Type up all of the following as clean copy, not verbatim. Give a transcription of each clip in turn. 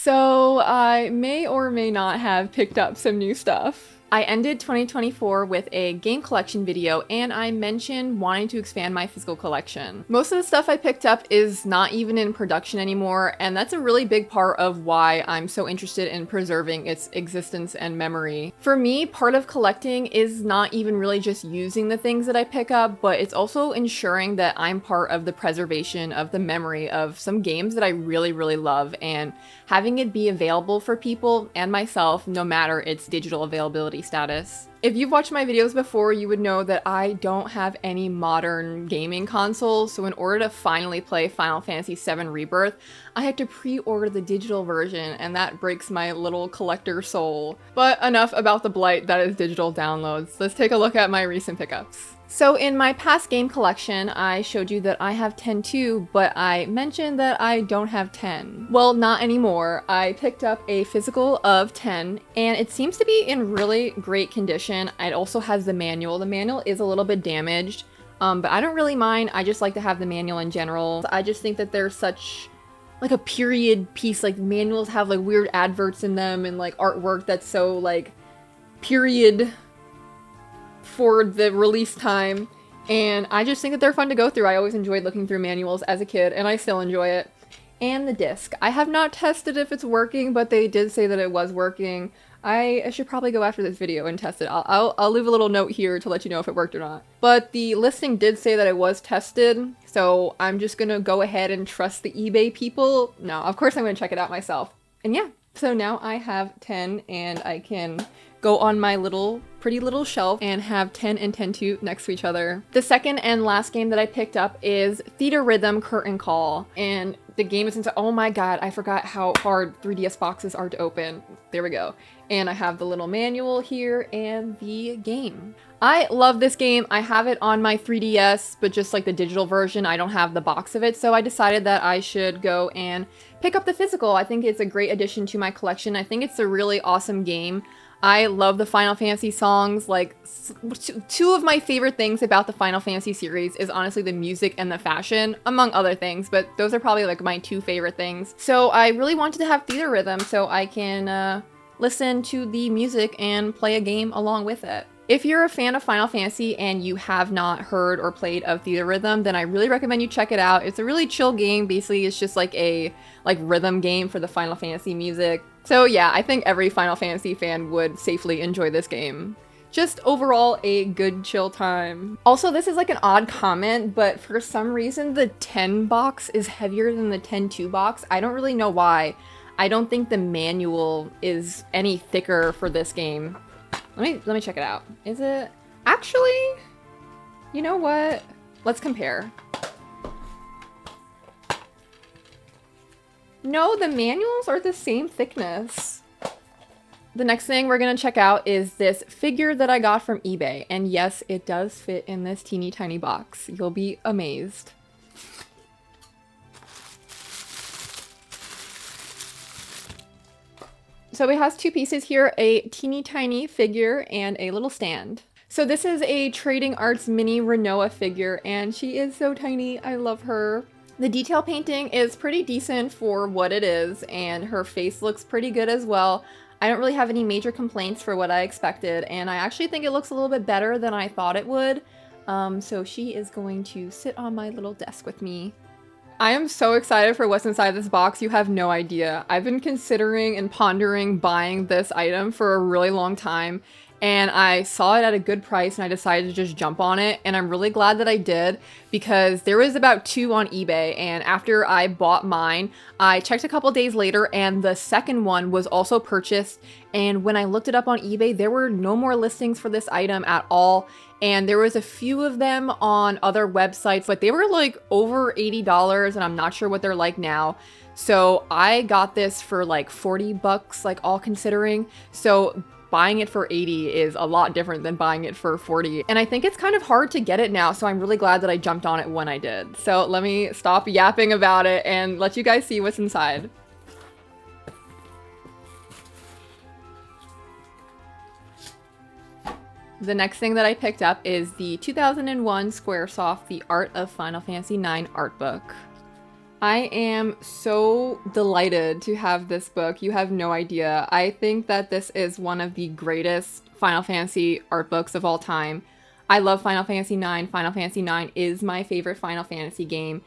So I may or may not have picked up some new stuff. I ended 2024 with a game collection video, and I mentioned wanting to expand my physical collection. Most of the stuff I picked up is not even in production anymore, and that's a really big part of why I'm so interested in preserving its existence and memory. For me, part of collecting is not even really just using the things that I pick up, but it's also ensuring that I'm part of the preservation of the memory of some games that I really, really love, and having it be available for people and myself no matter its digital availability status. If you've watched my videos before, you would know that I don't have any modern gaming consoles, so in order to finally play Final Fantasy VII Rebirth, I had to pre-order the digital version, and that breaks my little collector soul. But enough about the blight that is digital downloads. Let's take a look at my recent pickups. So in my past game collection, I showed you that I have 10 too, but I mentioned that I don't have 10. Well, not anymore. I picked up a physical of 10, and it seems to be in really great condition. It also has the manual. The manual is a little bit damaged, but I don't really mind. I just like to have the manual in general. I just think that there's such like a period piece. Like manuals have like weird adverts in them and like artwork that's so like period for the release time, and I just think that they're fun to go through. I always enjoyed looking through manuals as a kid, and I still enjoy it. And the disc. I have not tested if it's working, but they did say that it was working. I should probably go after this video and test it. I'll leave a little note here to let you know if it worked or not. But the listing did say that it was tested, so I'm just gonna go ahead and trust the eBay people. No, of course I'm gonna check it out myself. And yeah, so now I have 10, and I can go on my pretty little shelf and have 10 and 10-2 next to each other. The second and last game that I picked up is Theatrhythm Curtain Call, and the game is into— oh my god, I forgot how hard 3DS boxes are to open. There we go. And I have the little manual here and the game. I love this game. I have it on my 3DS, but just like the digital version, I don't have the box of it, so I decided that I should go and pick up the physical. I think it's a great addition to my collection. I think it's a really awesome game. I love the Final Fantasy songs. Like, two of my favorite things about the Final Fantasy series is honestly the music and the fashion, among other things, but those are probably like my two favorite things. So I really wanted to have Theatrhythm so I can listen to the music and play a game along with it. If you're a fan of Final Fantasy and you have not heard or played of Theatrhythm, then I really recommend you check it out. It's a really chill game. Basically, it's just like a rhythm game for the Final Fantasy music. So yeah, I think every Final Fantasy fan would safely enjoy this game. Just overall a good chill time. Also, this is like an odd comment, but for some reason the 10 box is heavier than the 10-2 box. I don't really know why. I don't think the manual is any thicker for this game. Let me check it out. Is it? Actually, you know what? Let's compare. No, the manuals are the same thickness. The next thing we're gonna check out is this figure that I got from eBay. And yes, it does fit in this teeny tiny box. You'll be amazed. So it has two pieces here, a teeny tiny figure and a little stand. So this is a Trading Arts mini Renoa figure, and she is so tiny. I love her. The detail painting is pretty decent for what it is, and her face looks pretty good as well. I don't really have any major complaints for what I expected, and I actually think it looks a little bit better than I thought it would. So she is going to sit on my little desk with me. I am so excited for what's inside this box, you have no idea. I've been considering and pondering buying this item for a really long time, and I saw it at a good price and I decided to just jump on it, and I'm really glad that I did because there was about 2 on eBay, and after I bought mine, I checked a couple days later and the second one was also purchased, and when I looked it up on eBay, there were no more listings for this item at all, and there was a few of them on other websites, but they were like over $80 and I'm not sure what they're like now. So I got this for like 40 bucks, like all considering. So buying it for 80 is a lot different than buying it for 40. And I think it's kind of hard to get it now, so I'm really glad that I jumped on it when I did. So let me stop yapping about it and let you guys see what's inside. The next thing that I picked up is the 2001 Squaresoft The Art of Final Fantasy IX art book. I am so delighted to have this book. You have no idea. I think that this is one of the greatest Final Fantasy art books of all time. I love Final Fantasy IX. Final Fantasy IX is my favorite Final Fantasy game,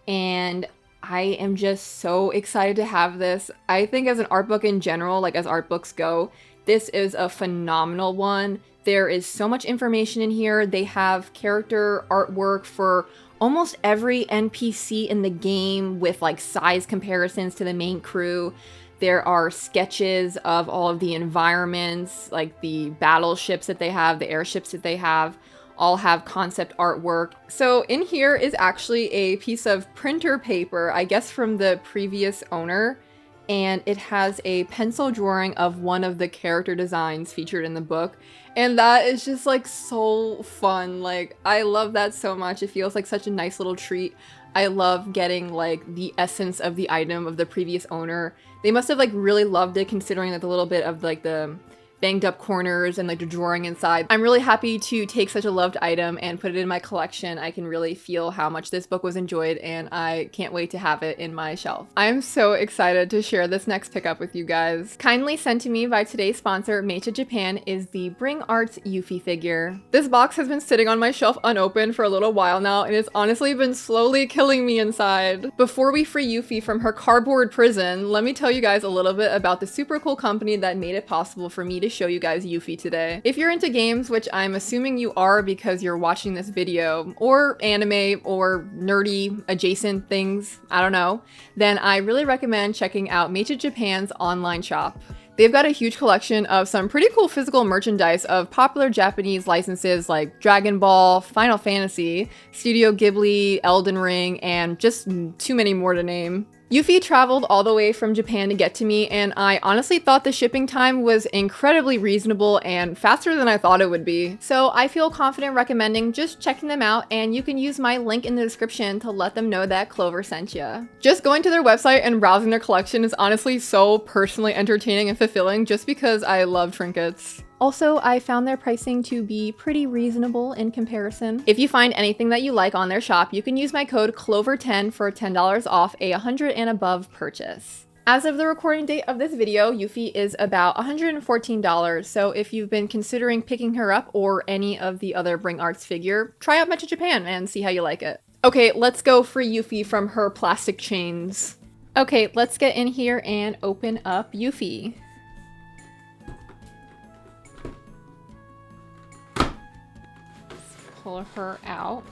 and I am just so excited to have this. I think as an art book in general, like as art books go, this is a phenomenal one. There is so much information in here. They have character artwork for almost every NPC in the game with like size comparisons to the main crew. There are sketches of all of the environments, like the battleships that they have, the airships that they have, all have concept artwork. So in here is actually a piece of printer paper, I guess from the previous owner, and it has a pencil drawing of one of the character designs featured in the book. And that is just like so fun. Like, I love that so much. It feels like such a nice little treat. I love getting like the essence of the item of the previous owner. They must have like really loved it, considering like the little bit of like the banged up corners and like the drawing inside. I'm really happy to take such a loved item and put it in my collection. I can really feel how much this book was enjoyed, and I can't wait to have it in my shelf. I'm so excited to share this next pickup with you guys. Kindly sent to me by today's sponsor, Meccha Japan, is the Bring Arts Yuffie figure. This box has been sitting on my shelf unopened for a little while now, and it's honestly been slowly killing me inside. Before we free Yuffie from her cardboard prison, let me tell you guys a little bit about the super cool company that made it possible for me to show you guys Yuffie today. If you're into games, which I'm assuming you are because you're watching this video, or anime or nerdy adjacent things, I don't know, then I really recommend checking out Meccha Japan's online shop. They've got a huge collection of some pretty cool physical merchandise of popular Japanese licenses like Dragon Ball, Final Fantasy, Studio Ghibli, Elden Ring, and just too many more to name. Yuffie traveled all the way from Japan to get to me, and I honestly thought the shipping time was incredibly reasonable and faster than I thought it would be. So I feel confident recommending just checking them out, and you can use my link in the description to let them know that Clover sent you. Just going to their website and browsing their collection is honestly so personally entertaining and fulfilling just because I love trinkets. Also, I found their pricing to be pretty reasonable in comparison. If you find anything that you like on their shop, you can use my code CLOVER10 for $10 off a 100 and above purchase. As of the recording date of this video, Yuffie is about $114, so if you've been considering picking her up or any of the other Bring Arts figure, try out Meccha Japan and see how you like it. Okay, let's go free Yuffie from her plastic chains. Okay, let's get in here and open up Yuffie. Pull her out.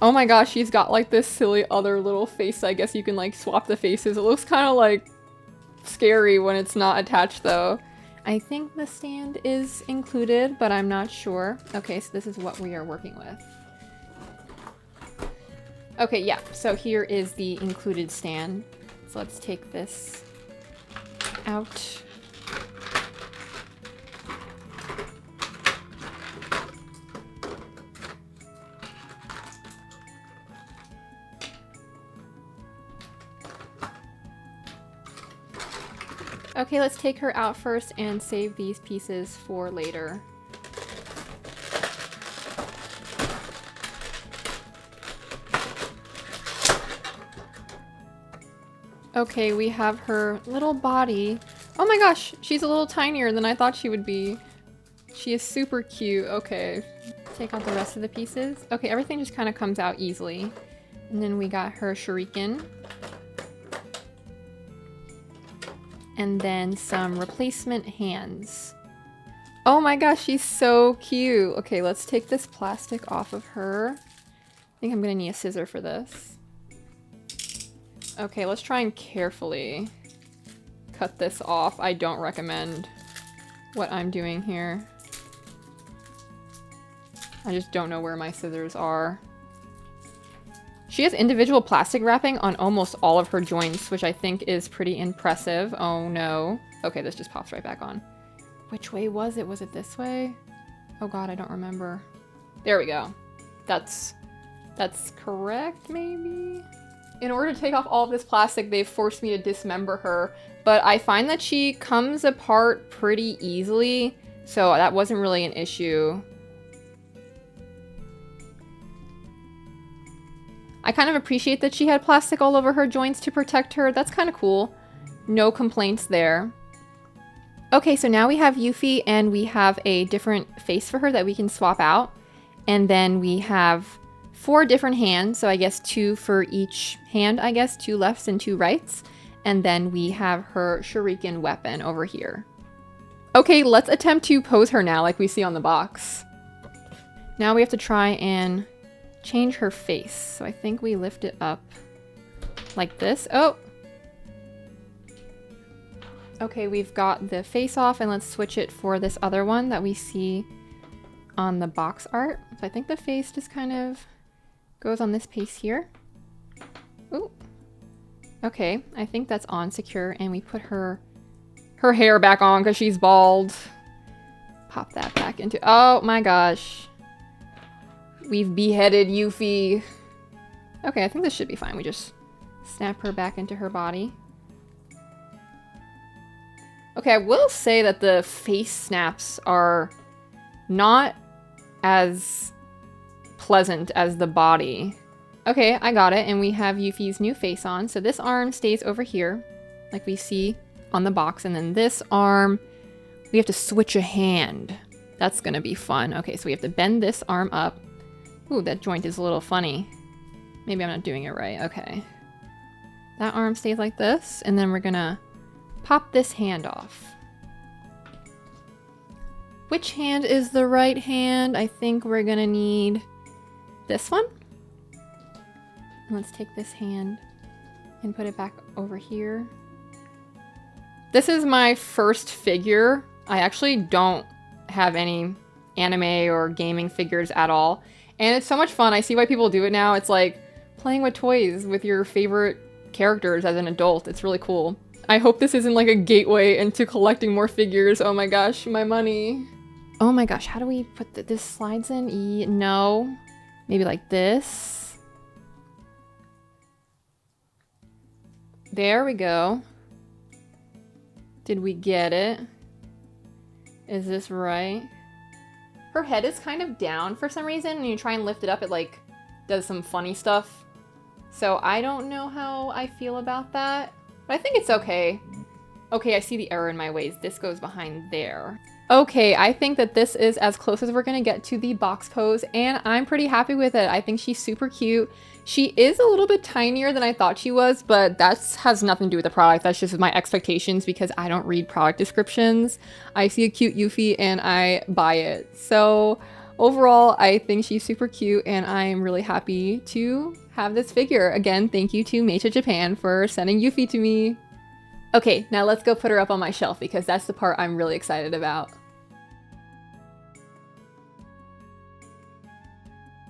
Oh my gosh, she's got like this silly other little face. I guess you can like swap the faces. It looks kind of like scary when it's not attached though. I think the stand is included, but I'm not sure. Okay, so this is what we are working with. Okay, yeah, so here is the included stand. So let's take this out. Okay, let's take her out first and save these pieces for later. Okay, we have her little body. Oh my gosh, she's a little tinier than I thought she would be. She is super cute. Okay, take out the rest of the pieces. Okay, everything just kind of comes out easily. And then we got her shuriken. And then some replacement hands. Oh my gosh, she's so cute. Okay, let's take this plastic off of her. I think I'm gonna need a scissor for this. Okay, let's try and carefully cut this off. I don't recommend what I'm doing here. I just don't know where my scissors are. She has individual plastic wrapping on almost all of her joints, which I think is pretty impressive. Oh no. Okay, this just pops right back on. Which way was it? Was it this way? Oh god, I don't remember. There we go. That's correct, maybe? In order to take off all of this plastic, they've forced me to dismember her, but I find that she comes apart pretty easily, so that wasn't really an issue. I kind of appreciate that she had plastic all over her joints to protect her. That's kind of cool. No complaints there. Okay, so now we have Yuffie and we have a different face for her that we can swap out. And then we have 4 different hands. So I guess 2 for each hand, I guess. 2 lefts and 2 rights. And then we have her shuriken weapon over here. Okay, let's attempt to pose her now like we see on the box. Now we have to try and change her face. So I think we lift it up like this. Oh! Okay, we've got the face off, and let's switch it for this other one that we see on the box art. So I think the face just kind of goes on this piece here. Ooh. Okay, I think that's on secure, and we put her hair back on because she's bald. Pop that back into... Oh my gosh. We've beheaded Yuffie. Okay, I think this should be fine. We just snap her back into her body. Okay, I will say that the face snaps are not as pleasant as the body. Okay, I got it, and we have Yuffie's new face on. So this arm stays over here, like we see on the box, and then this arm, we have to switch a hand. That's gonna be fun. Okay, so we have to bend this arm up. Ooh, that joint is a little funny. Maybe I'm not doing it right. Okay. That arm stays like this, and then we're gonna pop this hand off. Which hand is the right hand? I think we're gonna need this one. Let's take this hand and put it back over here. This is my first figure. I actually don't have any anime or gaming figures at all. And it's so much fun. I see why people do it now. It's like playing with toys with your favorite characters as an adult. It's really cool. I hope this isn't like a gateway into collecting more figures. Oh my gosh, my money. Oh my gosh, how do we put this slides in? No. Maybe like this. There we go. Did we get it? Is this right? Her head is kind of down for some reason, and you try and lift it up, it like does some funny stuff. So I don't know how I feel about that. But I think it's okay. Okay, I see the error in my ways. This goes behind there. Okay, I think that this is as close as we're gonna get to the box pose, and I'm pretty happy with it. I think she's super cute. She is a little bit tinier than I thought she was, but that has nothing to do with the product. That's just my expectations because I don't read product descriptions. I see a cute Yuffie and I buy it. So overall, I think she's super cute, and I'm really happy to have this figure. Again, thank you to Meccha Japan for sending Yuffie to me. Okay, now let's go put her up on my shelf because that's the part I'm really excited about.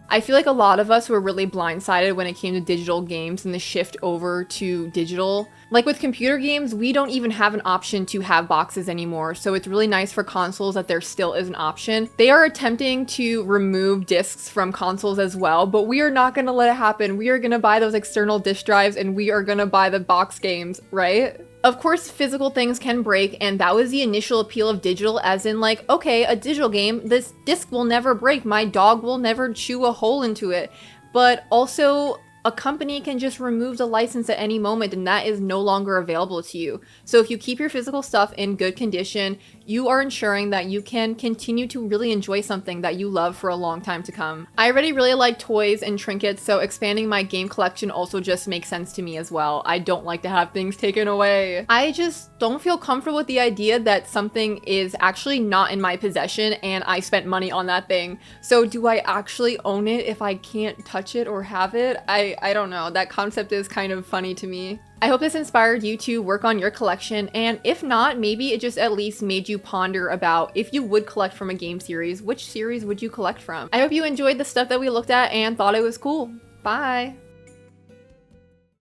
I feel like a lot of us were really blindsided when it came to digital games and the shift over to digital. Like with computer games, we don't even have an option to have boxes anymore, so it's really nice for consoles that there still is an option. They are attempting to remove discs from consoles as well, but we are not gonna let it happen. We are gonna buy those external disk drives and we are gonna buy the box games, right? Of course, physical things can break, and that was the initial appeal of digital, as in like, okay, a digital game, this disc will never break, my dog will never chew a hole into it. But also, a company can just remove the license at any moment, and that is no longer available to you. So if you keep your physical stuff in good condition, you are ensuring that you can continue to really enjoy something that you love for a long time to come. I already really like toys and trinkets, so expanding my game collection also just makes sense to me as well. I don't like to have things taken away. I just don't feel comfortable with the idea that something is actually not in my possession and I spent money on that thing. So do I actually own it if I can't touch it or have it? I don't know. That concept is kind of funny to me. I hope this inspired you to work on your collection, and if not, maybe it just at least made you ponder about if you would collect from a game series, which series would you collect from? I hope you enjoyed the stuff that we looked at and thought it was cool. Bye!